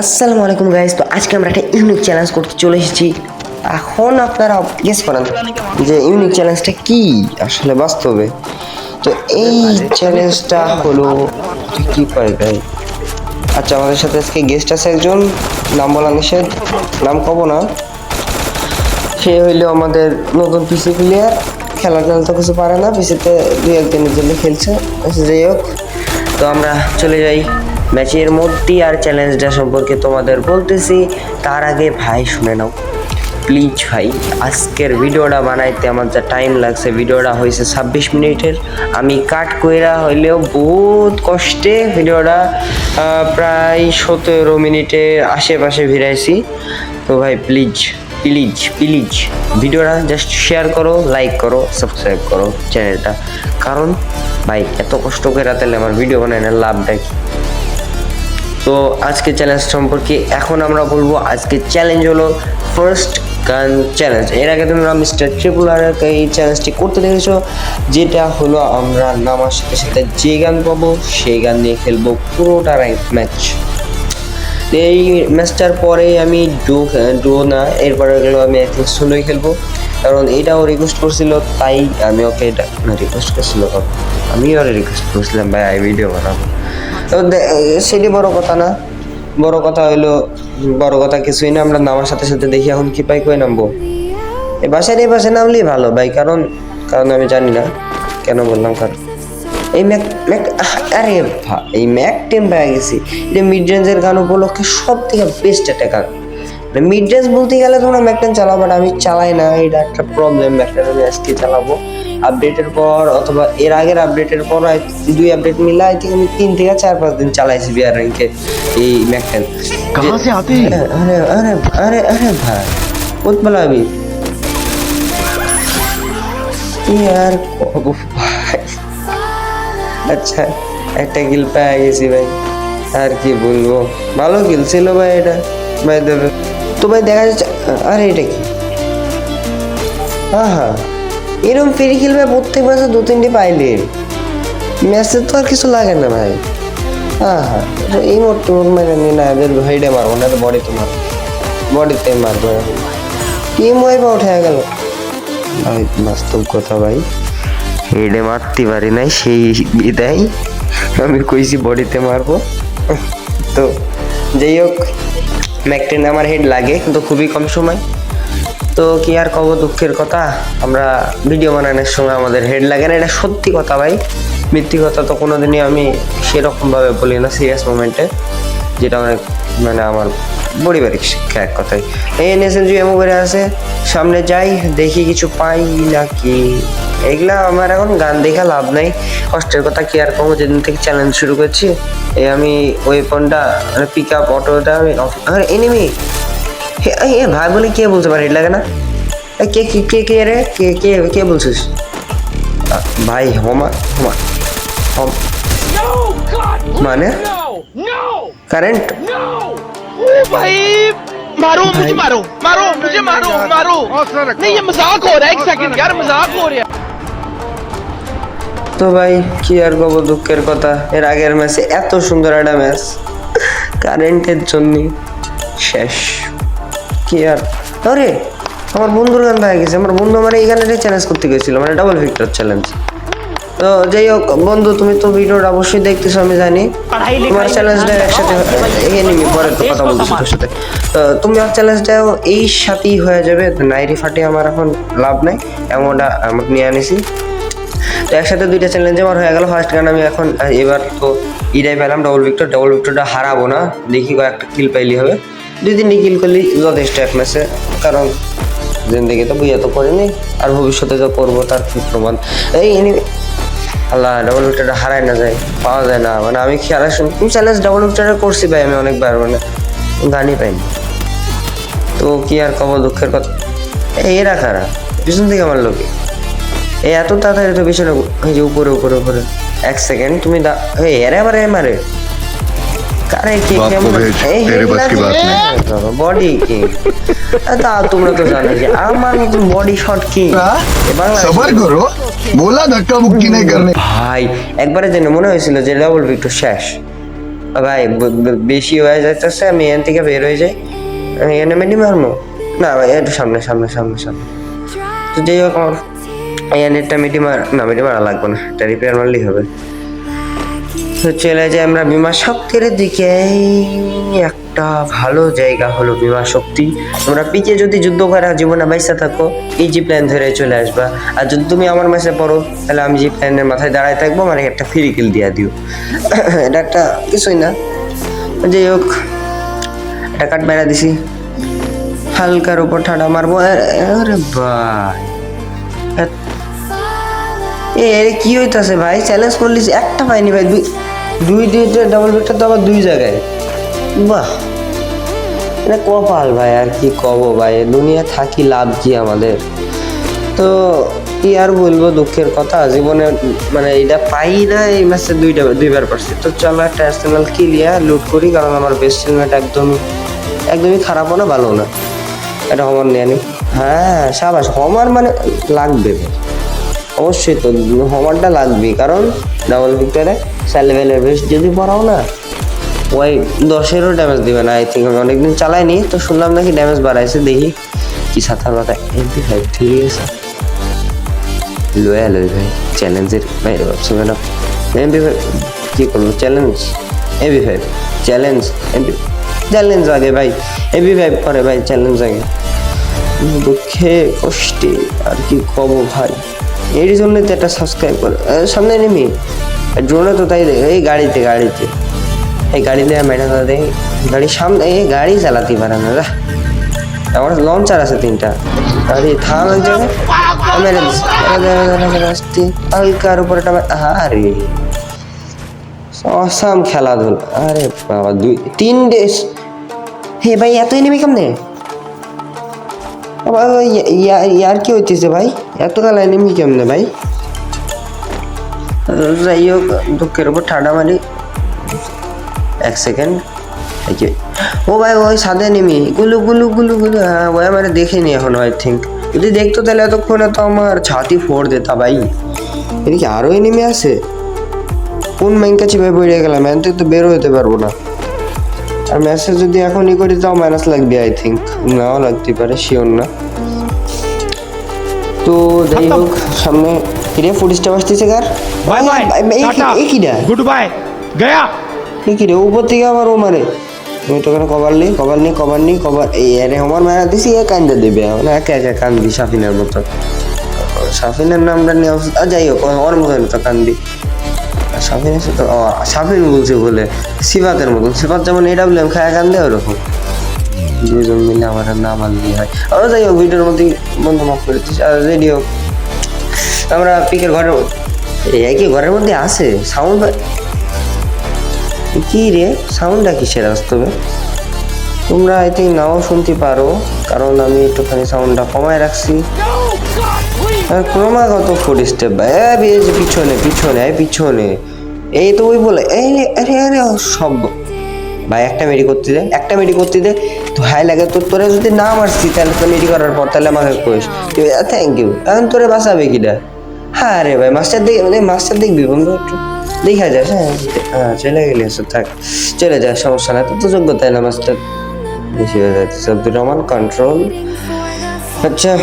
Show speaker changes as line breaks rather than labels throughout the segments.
আসসালামু আলাইকুম গাইস। তো আজকে আমরা একটা ইউনিক চ্যালেঞ্জ করতে চলে এসেছি। এখন আপনারা গেস করেন যে ইউনিক চ্যালেঞ্জটা কি আসলে বাস্তবে। তো এই চ্যালেঞ্জটা হলো কি পারে গাই। আচ্ছা, আমাদের সাথে আজকে গেস্ট আছে একজন, নাম বলা নিষেধ, নাম কব না। সে হইলো আমাদের নতুন পিসি প্লেয়ার, খেলা তো কিছু পারে না, পিসিতে দুই একদিনের জন্য খেলছে। যাই হোক, তো আমরা চলে যাই ম্যাচের মধ্যে। আর চ্যালেঞ্জটা সম্পর্কে তোমাদের বলতেছি তার আগে ভাই শুনে নাও প্লিজ ভাই। আজকের ভিডিওটা বানাইতে আমার যা টাইম লাগছে, ভিডিওটা হয়েছে 26 মিনিটের। আমি কাট কইরা হইলেও বহুত কষ্টে ভিডিওটা প্রায় 17 মিনিটের আশেপাশে ভিড়াইছি। তো ভাই প্লিজ প্লিজ প্লিজ ভিডিওটা জাস্ট শেয়ার করো, লাইক করো, সাবস্ক্রাইব করো চ্যানেলটা। কারণ ভাই এত কষ্ট করে তাহলে আমার ভিডিও বানায় না, লাভটা কি? তো আজকে চ্যালেঞ্জ সম্পর্কে এখন আমরা বলবো। আজকে চ্যালেঞ্জ হলো ফার্স্ট গান চ্যালেঞ্জ। এর আগে তোমরা মিস্টার ট্রিপল আর এই চ্যালেঞ্জটি করতে দেখেছো, যেটা হলো আমরা নামার সাথে সাথে যে গান পাবো সেই গান নিয়ে খেলবো পুরোটা র্যাঙ্ক ম্যাচ। এই ম্যাচটার পরে আমি ডো না, এরপরে গেলো আমি একটু সোলোই খেলবো, কারণ এটাও রিকোয়েস্ট করছিল, তাই আমি ওকে এটা রিকোয়েস্ট করছিল, আমি ওরে রিকোয়েস্ট করছিলাম ভাই এই ভিডিও বানাবো। তো সেটি বড় কথা না, বড় কথা হইলো, বড় কথা কিছুই না। আমরা নামার সাথে সাথে দেখি এখন কি পাই, কই নামবো। এই বাসায় নামলেই ভালো ভাই, কারণ আমি জানি না কেন বললাম, কারণ এই আরে ভাই এই ম্যাক টেম পেয়ে গেছি। এটা মিড রেঞ্জের গান উপলক্ষে সব থেকে বেস্ট একটা গান। মিড রেঞ্জ বলতে গেলে তোমরা ম্যাকটেন চালাও, বাট আমি চালাই না, এটা একটা প্রবলেম। ম্যাকটেন আমি আজকে চালাবো আপডেটের পর, অথবা এর আগের আপডেটের পর, দুই আপডেট মিলে আই থিঙ্ক আমি 3 থেকে 4-5 দিন চালাইছি বিআর র্যাঙ্কে এই ম্যাকটেন। আরে আরে আরে আরে ভাই বহুত ভালো আমি আর ভাই। আচ্ছা, একটা কিল পেয়ে গেছি ভাই, আর কি বলবো, ভালো কিল ছিল ভাই এটা ভাই দেবে। তো ভাই দেখা যাচ্ছে, আরে এটা কি, হ্যাঁ এরকম ফ্রি কিল ভাই প্রত্যেক ম্যাচে 2-3টি পাইলে ম্যাচে তো আর কিছু লাগে না ভাই। হ্যাঁ এই মোট মানে না, এদের হেডে মারবো না, বডিতে মারবো, বডিতে মারবো। টিম ওয়াইপ আউট হয়ে গেল ভাই, বাস্তব কথা ভাই, হেডে মারতে পারি নাই, সেই বিদায় আমি কইছি বডিতে মারবো। তো যাই হোক, ম্যাকটেন আমার হেড লাগে কিন্তু খুবই কম সময়। তো কি আর কব, দুঃখের কথা, আমরা ভিডিও বানানোর সময় আমাদের হেড লাগে না, এটা সত্যি কথা ভাই। মিথ্যি কথা তো কোনোদিনই আমি সেরকমভাবে বলি না সিরিয়াস মোমেন্টে, যেটা অনেক মানে আমার পারিবারিক শিক্ষা এক কথায়। এই এনএসএনজি এমন করে আছে, সামনে যাই দেখি কিছু পাই নাকি, এগুলা আমার এখন গান দেখা লাভ নাই। কষ্টের কথা কি আর কমো, যেদিন থেকে চ্যালেঞ্জ শুরু করছি এই আমি ওয়েপনটা মানে পিক আপ অটোটা আমি এনিমি ভাই বলে কে বলতে পারে হেড লাগে না, কে কে কে কে রে কে কে কে বলছিস ভাই? হোমা হোমা মানে কারেন্ট
भाई मारो मुझे, मारो मारो मुझे, मारो मारो नहीं, ये मजाक हो रहा है, एक सेकंड यार, मजाक हो रहा है।
তো ভাই কি আর কব, দুঃখের কথা, এর আগের ম্যাচে এত সুন্দর একটা ম্যাচ কারেন্টের জন্য শেষ। কি আর, আরে আমার বন্ধুর গান পেয়ে গেছে, আমার বন্ধু আমার এই গানের চ্যালেঞ্জ করতে গেছিল, মানে ডাবল ভিক্টর চ্যালেঞ্জ। তো যাই হোক বন্ধু, তুমি তো ভিডিওটা অবশ্যই দেখতেছো আমি জানি, তোমার চ্যালেঞ্জটা একসাথে এনিমি পরে তো কথা বলতেছি তোর সাথে। তো তুমি আর চ্যালেঞ্জটাও এই সাথেই হয়ে যাবে, নাইরি ফাটে আমার এখন লাভ নাই, এমনটা আমাকে নিয়ে আনিছি। তো একসাথে দুইটা চ্যালেঞ্জ আমার হয়ে গেল। ফার্স্ট গান আমি এখন এবার তো ইডাই পেলাম ডাবল ভিক্টরটা হারাবো না, দেখি কয়েকটা কিল পাইলি হবে, 2-3টি কিল করলেই যথেষ্ট এক ম্যাচে, কারণ জিন্দেগি তো বুঝে তো করিনি, আর ভবিষ্যতে যা করবো তার কি প্রমাণ। এই আল্লাহ, ডাবল ভিক্টরটা হারায় না যায়, পাওয়া যায় না, মানে আমি খেলা চ্যালেঞ্জ ডাবল ভিক্টরটা করছি ভাই আমি অনেকবার, মানে গানই পাইনি। তো কি আর কব, দুঃখের কথা। এরা খারাপ পিছন থেকে আমার লোকে এই এত তাড়াতাড়ি তো পিছনে, এই যে উপরে উপরে উপরে, এক সেকেন্ড তুমি এরে আবার মারে কারে কি বডি কি, তা তোমরা তো জানো যে আমার মতন বডি শট কি ভাই। একবারে যেন মনে হয়েছিল যে ডাবল ভিক্টর শেষ, ভাই বেশি হয়ে যাইতেছে, আমি এখান থেকে বের হয়ে যাই, এখানে মেডি মারবো না ভাই, একটু সামনে সামনে সামনে সামনে। তো যাই হোক আমার এই নেটটা মেডি মারা লাগবে না, এটা রিপেয়ার মারলেই হবে। তো চলে যাই আমরা বিমা শক্তির দিকে। একটা ভালো জায়গা হলো বিমা শক্তি। তোমরা পিকে যদি যুদ্ধ করা জীবনে বাইসা থাকো, এই জি প্ল্যান ধরে চলে আসবা। আর যদি তুমি আমার মেসে পড়ো, তাহলে আমি জি প্ল্যানের মাথায় দাঁড়ায় থাকবো, মানে একটা ফ্রি কিল দিয়া দিও। এটা একটা কিছুই না। যাই হোক, একটা কাট মেরা দিছি, হালকার উপর ঠাডা মারবো। আরে ভাই এরে কি হইতাছে ভাই, চ্যালেঞ্জ করলিস একটা পাইনি ভাই, দুইটা ডাবল ভিক্টর তো আবার দুই জায়গায়। বাহ, এটা কপাল ভাই, আর কি কব ভাই, দুনিয়া থাকি লাভ কি আমাদের। তো কি আর বলবো, দুঃখের কথা জীবনে, মানে এটা পাই না। এই ম্যাচে দুইবার পারছি। তো চলো একটা আর্সেনাল কিলিয়া লুট করি, কারণ আমার বেস্ট টিমমেট একদমই খারাপও না ভালো না। এটা হোমার নিয়ে আনি। হ্যাঁ সাবাস, হোমার মানে লাগবে অবশ্যই, তো হোমারটা লাগবেই, কারণ ডাবল ভিক্টরে 4 লেভেলের বেস্ট যদি পড়াও না, ওই 10-এরও ড্যামেজ দিবে না। আই থিঙ্ক আমি অনেকদিন চালাইনি, তো শুনলাম নাকি ড্যামেজ বাড়াইছে, দেখি কি সাঁতার মাথায়। MP5 ঠিক আছে, লয়াল ওই ভাই চ্যালেঞ্জের বাইরে ভাবছি ম্যাডাম। MP5 কী করবো, MP5 চ্যালেঞ্জ আগে ভাই, MP5 করে ভাই, চ্যালেঞ্জ আগে। দুঃখে কষ্টে আর কি কব ভাই, এর জন্যই তো একটা সাবস্ক্রাইব করে। সামনে নেমি ড্রোনে তো তাই এই গাড়িতে এই গাড়িতে মেটাতে দেয়, গাড়ির সামনে এই গাড়ি চালাতে পারে না। আমার লঞ্চার আছে 3টা, গাড়ি থাম এক জায়গায় মেরে দিচ্ছি হালকার উপরে। আরে অসাম খেলাধুলা, আরে বাবা 2-3 ডেস। হে ভাই এত এনিমি কেমনে, ইয়ার কি হইতেছে ভাই, এত কাল এনিমি কেমনে ভাই। যাই হোক, দুঃখের উপর ঠাডা মারি। 1 সেকেন্ড, ও ভাই ওই সাদে এনিমি গুলু। হ্যাঁ ভাই আমার দেখেনি এখন, আই থিঙ্ক যদি দেখতো তাহলে এতক্ষণে তো আমার ছাতি ফোড় দিতা ভাই। এদিকে আরো এনিমি আছে, কোন মাইনকা চিপাই পড়ে গেলাম, এখান থেকে তো বের হতে পারবো না। আর ম্যাচে যদি এখনই করি তাও মাইনাস লাগবে, আই থিঙ্ক নাও লাগতে পারে, শিওর না। তো যাই হোক, সামনে কিরে ফুড স্টেপ আসতেছে কার,
बाय बाय टाटा
কিরা
गुड बाय गया
কিরে উপর থেকে আবার ও মারে। তুমি তো কেন কভার নি এই আরে আমার মারা দিছি, এ কান্দা দেবে না, একা কান্দি সাফিনের মতো। সাফিনের নামটা নিয়ে যাই হোক, ওর মতন তো কান্দি। সাফিনের সাথে সাফিন বলছে বলে সিফাতের মতন, সিফাত যেমন AWM খায় কান্দে ওরকম, দুজন মিলে আমার নাম আনলি হয়। আরও যাই হোক, ভিডিওর মধ্যে বন্ধু মাফ করে দিচ্ছি। আর রেডি হোক, আমরা পিকের ঘরের একই ঘরের মধ্যে আছে সাউন্ড। কি রে সাউন্ডটা কিসের বাস্তবে, তোমরা আই থিঙ্ক নাও শুনতে পারো, কারণ আমি একটুখানি সাউন্ডটা কমায় রাখছি। ক্রমাগত ফুড স্টেপ ভাই, পিছনে এই তো ওই বলে আরে সব ভাই। একটা মেডি করতে দে তো হাই লাগে তোর, তোরা যদি না মারছি তাহলে তো মেডি করার পর তাহলে আমাকে কইস থ্যাংক ইউ, এখন তোরে বাঁচাবে কিনা। হ্যাঁ রে ভাই, মাস্টার দেখবি বন্ধু, একটু দেখা যাস। হ্যাঁ চলে গেলি, থাক চলে যা, সমস্যা নাই, তো যোগ্যতা না মাস্টার বেশি হয়ে যাচ্ছে। আব্দুর রহমান কন্ট্রোল, আচ্ছা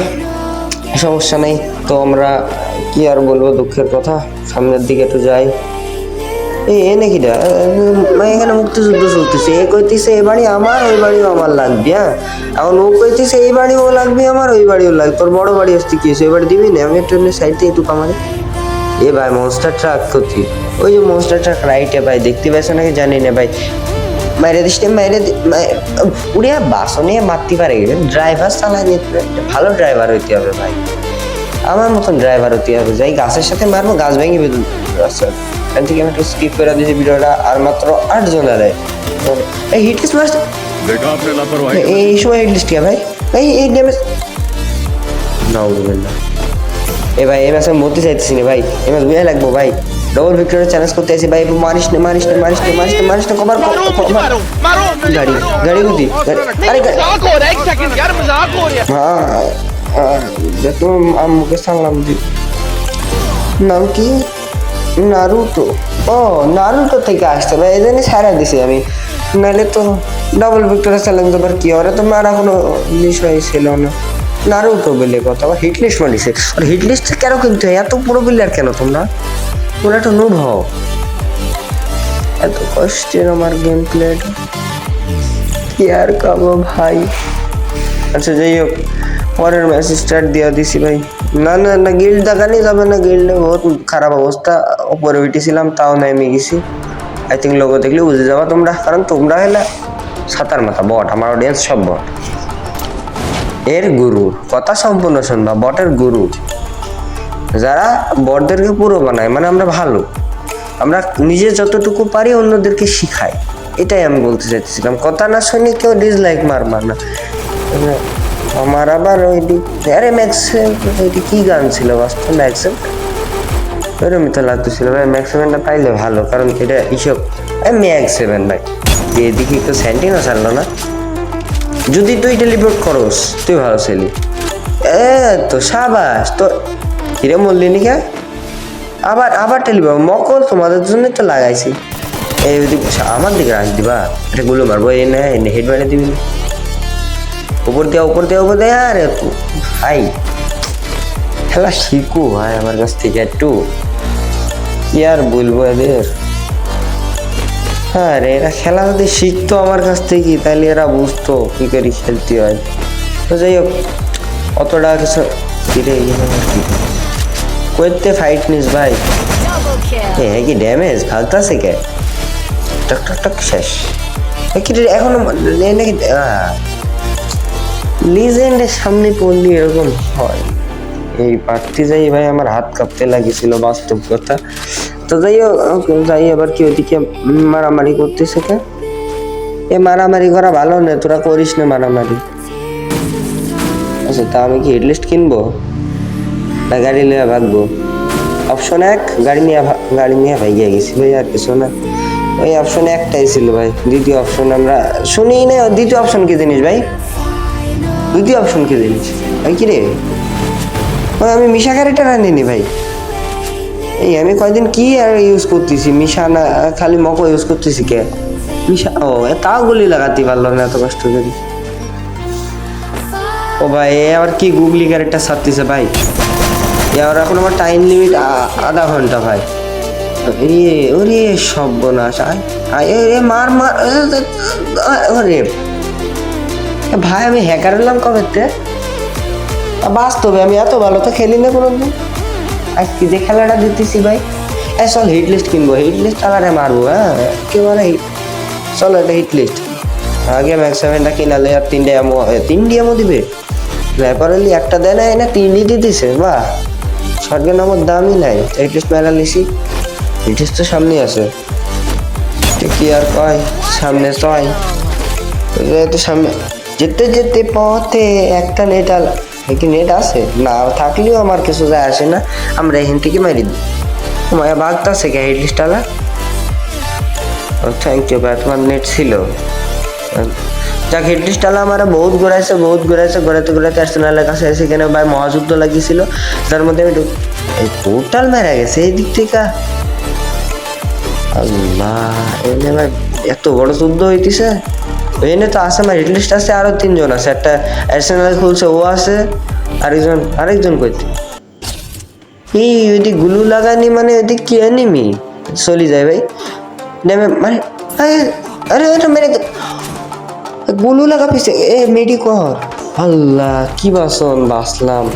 সমস্যা নেই। তো আমরা কি আর বলবো, দুঃখের কথা, সামনের দিকে একটু যাই। এই নাকি এখানে মুক্তিযুদ্ধ চলতেছে, এ কইতেছে এ বাড়ি আমার, ওই বাড়িও আমার লাগবে। হ্যাঁ এখন ও কইতেছে এই বাড়িও লাগবে আমার, ওই বাড়িও লাগবে। তোর বড় বাড়ি আসতে কি হয়েছে, ওই বাড়ি দিবি না? আমি একটু সাইড থেকে একটু কামারে। এ ভাই মনস্টার ট্রাক করছি, ওই যে মনস্টার ট্রাক রাইটে ভাই, দেখতে পাইছো নাকি জানি না ভাই। মাইরে দিস উড়িয়া বাসও নিয়ে মারতে পারে, ড্রাইভার চালায় নিতে, ভালো ড্রাইভার হইতে হবে ভাই, আমার মতন ড্রাইভার হতে হবে। যাই গাছের সাথে মারবো, গাছ ভেঙে বেঁধে আচ্ছা এখান থেকে আমি একটু স্কিপ করে দিয়েছি ভিডিওটা। আর মাত্র 8 জনের এই হিট লিস্ট মারছে, এই সময় হিট লিস্ট কে ভাই, এই ড্যামেজ না বলবেন না। এ ভাই এই ম্যাচ আমি বলতে চাইতেছি না ভাই, এই ম্যাচ বুঝে লাগবো ভাই, ডবল ভিক্টরের চ্যালেঞ্জ করতে আসি ভাই। মারিস না কভার গাড়ি গতি, আরে
मजाक हो रहा है, 1 सेकंड यार, मजाक हो रहा है।
হ্যাঁ দেখো মুখে সামলাম দি নাম কি নারুতো, ও নারুতো থেকে আসতে ভাই, এই জন্য সারা দিছি আমি, নাহলে তো ডাবল ভিক্টোরিয়া চ্যালেঞ্জ আবার কি ওরা তো মারা কোনো বিষয় ছিল না। নারুতো বলে কথা, আবার হিট লিস্ট মারিছে, আর হিট লিস্ট কেন কিনতে হয়, এত পুরো বিল্লার কেন তোমরা, তোমরা একটা নুব হও। এত কষ্টের আমার গেম প্লেটা কি আর কাবো ভাই। আচ্ছা যাই হোক, পরের ম্যাচ স্টার্ট দিয়ে দিছি ভাই। না না না, গিল্ড দেখানি যাবে না, গিল্ডে বহুত খারাপ অবস্থা, উপরে উঠেছিলাম তাও নেমে গেছি। আই থিঙ্ক লোগো দেখলে বুঝে যাবা তোমরা, কারণ তোমরা হলে সাতার মাথা বট, আমার অডিয়েন্স সব বট। এর গুরু কথা সম্পূর্ণ শুনবা, বটের গুরু যারা বটদেরকে পুরো বানায়, মানে আমরা ভালো, আমরা নিজে যতটুকু পারি অন্যদেরকে শিখাই, এটাই আমি বলতে চাইতেছিলাম। কথা না শুনি কেউ ডিসলাইক মারবা না। আমার আবার ওই দিক, আরে ম্যাক্সেল, ওইটি কি গান ছিল বাস্তব, ম্যাক্সেল ওইরকমই তো লাগতেছিল ভাই। ম্যাক্স সেভেনটা পাইলে ভালো, কারণ এটা এইসব ম্যাক্স সেভেন ভাই, এদিকে তো স্যান্টিনও ছাড়লো না। যদি তুই টেলিপোর্ট করস তুই ভালো ছিলি, তো সাবাস তো, কিরে মরলি নি কে, আবার আবার টেলিপোর্ট মকল, তোমাদের জন্যই তো লাগাইছি। এই ওইদিকে আমার দিকে রাখ দিবা, এটা গুলো মারবো, এই না হেড মেরে দিবি, উপর দেয়া উপর দেয়া উপর দেয়া। আরে ভাই খেলা শিখো ভাই আমার কাছ থেকে একটু, কি আর বলবো এদের। হ্যাঁ রে, এরা খেলা যদি শিখতো আমার কাছ থেকে তাহলে এরা বুঝতো কি করে খেলতে হয়। তো যাই হোক, অতটা কিছু কিরে করতে ফাইট নিস ভাই। হ্যাঁ কি ড্যামেজ ভাগতাছে কে, টক টক টক শেষ কি এখনো নাকি, লিজেন্ডের সামনে পড়লি এরকম হয়। এই পারতে যাই ভাই আমার হাত কাঁপতে লাগিয়েছিল বাস্তব কথা। তো যাই আবার কি ওদিকে মারামারি করতেছে কে, এ মারামারি করা ভালো না, তোরা করিস না মারামারি। আচ্ছা তা আমি কি হেডলিস্ট কিনবো না গাড়ি নিয়ে ভাগবো? অপশন এক, গাড়ি নিয়ে ভাইয়া গেছি ভাই, আর কিছু না। ওই অপশন একটাই ছিল ভাই, দ্বিতীয় অপশন আমরা শুনি না। দ্বিতীয় অপশন কি জিনিস ভাই, দ্বিতীয় অপশন কি জিনিস ভাই? কি রে ওই আমি মিশা গাড়িটা রানিনি ভাই, এই আমি কয়দিন কি আর ইউজ করতেছি, মিশা না খালি মকো ইউজ করতেছি কে মিশা। ও তাও গুলি লাগাতে পারলো না এত কষ্ট করি। ও ভাই এ আবার কি গুগলি গাড়িটা ছাড়তেছে ভাই, এবার এখন আমার টাইম লিমিট আধা ঘন্টা ভাই। ওরে সর্বনাশ, মার মার ওরে ভাই, আমি হ্যাকার হলাম কবে? বাস্তবে আমি এত ভালো তো খেলি না কোনোদিন, আজকে যে খেলাটা দিতেছি ভাই। চল হিট লিস্ট কিনবো, হিট লিস্ট আলারে মারবো। হ্যাঁ কেউ মানে চলো একটা হিট লিস্ট, আগে ম্যাক্স সেভেনটা কিনালে আর তিনটে এমও দিবে, ল্যাপারেলি একটা দেয় না, এনে তিনটি দিতেছে, বাহ শর্টগান আমার দামই নাই। হিট লিস্ট মেলা লিসি, হিট লিস্ট তো সামনে আছে, কি আর কয় সামনে চয় তো সামনে যেতে যেতে পথে একটা নেট কি নেট আছে না থাকলেও আমার কিছু যায় আসে না, আমরা এখান থেকে মারি দিই। মায়া বাগতাছে কে হিট লিস্ট আলা? থ্যাংক ইউ ভাই, তোমার নেট ছিল। যাক হিট লিস্ট আলা আমার বহুত ঘোরাইছে ঘোরাতে আর্সেনালের কাছে এসে এখানে ভাই মহাযুদ্ধ লাগিয়েছিল, যার মধ্যে আমি টোটাল মেরা গেছে এই দিক থেকে। আল্লাহ, এনে ভাই এত বড় যুদ্ধ হইতেছে। এনে তো আছে আমার হিট লিস্ট আছে, আরো 3 জন আছে, একটা আর্সেনাল খুলছে ও আছে, আরেকজন কইতে এই ওইদিক গুলু লাগানি, মানে ওইদিক কি এনিমি চলি যায় ভাই নেমে, মানে আরে ওটা মেরে গুলু লাগা পিছে মেডি কর। আল্লাহ কি বাসলাম,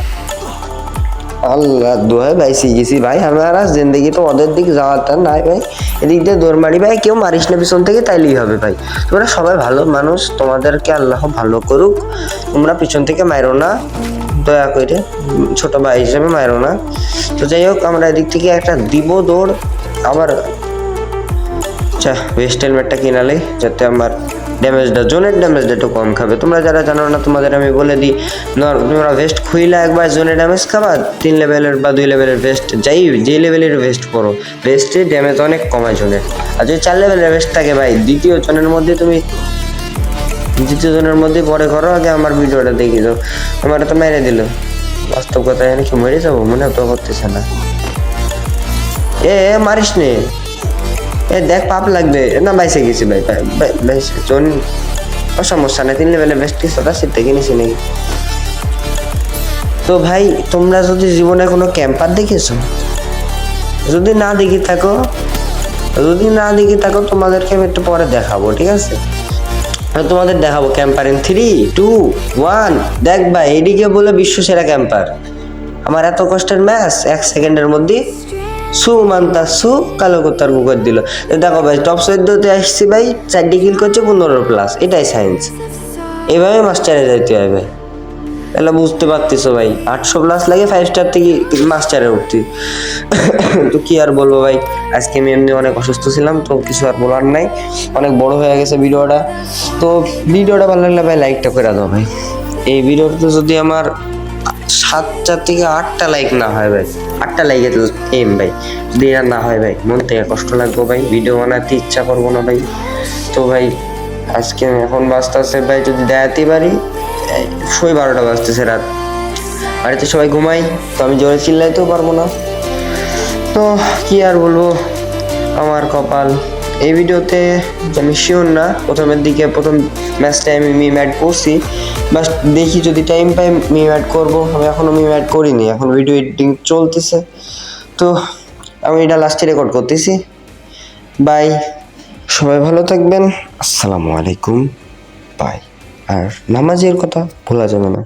আল্লাহ দোহাই বাইসি গেছি ভাই। আমার জিন্দগি তো ওদের দিকে যাওয়াটা নাই ভাই, এদিক দিয়ে দৌড় মারি ভাই, কেউ মারিস না পিছন থেকে, তাইলেই হবে ভাই। তোমরা সবাই ভালো মানুষ, তোমাদেরকে আল্লাহ ভালো করুক, তোমরা পিছন থেকে মারো না দয়া করে, ছোট ভাই হিসেবে মারো না। তো যাই হোক, আমরা এদিক থেকে একটা দিব দৌড় আবার। আচ্ছা ওয়েস্ট হেলমেটটা কিনালে যাতে আমার ড্যামেজটা, জোনের ড্যামেজটা একটু কম খাবে। তোমরা যারা জানো না তোমাদের আমি বলে দিই, তোমরা ভেস্ট খুইলা একবার জোনে ড্যামেজ খাবা, 3 লেভেলের বা 2 লেভেলের ভেস্ট যে লেভেলের ভেস্ট করো, ভেস্টে ড্যামেজ অনেক কমায় জোনের। আর যদি 4 লেভেলের ভেস্ট থাকে ভাই, দ্বিতীয় জনের মধ্যে পরে করো, আগে আমার ভিডিওটা দেখে যাও। আমার তো মেরে দিল, বাস্তব কথা জানি কি মরে যাবো মনে তো করতেছে না। এ মারিস নে, এ দেখ পাপ লাগবে না, বাইসে গেছি ভাই, বাইসে চল, সমস্যা নেই, 3 লেভেলে বেস্ট কিছু আছে থেকে নিছি নাকি। তো ভাই তোমরা যদি জীবনে কোনো ক্যাম্পার দেখেছো, যদি না দেখে থাকো, তোমাদেরকে আমি একটু পরে দেখাবো, ঠিক আছে? আমি তোমাদের দেখাবো ক্যাম্পার ইন 3, 2, 1। দেখ ভাই, এদিকে বলে বিশ্ব সেরা ক্যাম্পার, আমার এত কষ্টের ম্যাচ 1 সেকেন্ডের মধ্যে কালো কুত্তার মুখের দিল। দেখো ভাই, টপ 14তে আসছি ভাই, 4 কিল করছে 15+, এটাই সায়েন্স। এভাবে মাস্টারে যাইতে হয় ভাই, তাহলে বুঝতে পারতেছো ভাই, 800+ লাগে 5 স্টার থেকে মাস্টারে উঠতে। তো কি আর বলবো ভাই, আজকে আমি এমনি অনেক অসুস্থ ছিলাম, তো কিছু আর বলার নাই, অনেক বড় হয়ে গেছে ভিডিওটা। তো ভিডিওটা ভালো লাগলে ভাই লাইকটা করে দাও ভাই। এই ভিডিওতে যদি আমার 7টা থেকে 8টা লাইক না হয় ভাই, 8টা লাইকে তো এম ভাই, যদি আর না হয় ভাই, মন থেকে কষ্ট লাগবে ভাই, ভিডিও বানাতে ইচ্ছা করবো না ভাই। তো ভাই আজকে এখন বাজতেছে ভাই, যদি দেখাতে পারি 12টা বাজতেছে রাত, বাড়িতে সবাই ঘুমাই, তো আমি জোরে চিল্লাইতেও পারবো না। তো কি আর বলবো, আমার কপাল। এই ভিডিওতে আমি শিওর না, প্রথম ম্যাচটায় আমি মিম অ্যাড করছি, বাস দেখি যদি টাইম পাই মিম অ্যাড করবো। আমি এখনো মিম অ্যাড করিনি, এখন ভিডিও এডিটিং চলতেছে, তো আমি এটা লাস্টে রেকর্ড করতেছি। বাই, সবাই ভালো থাকবেন, আসসালামু আলাইকুম, বাই। আর নামাজের কথা ভোলা যাবে না।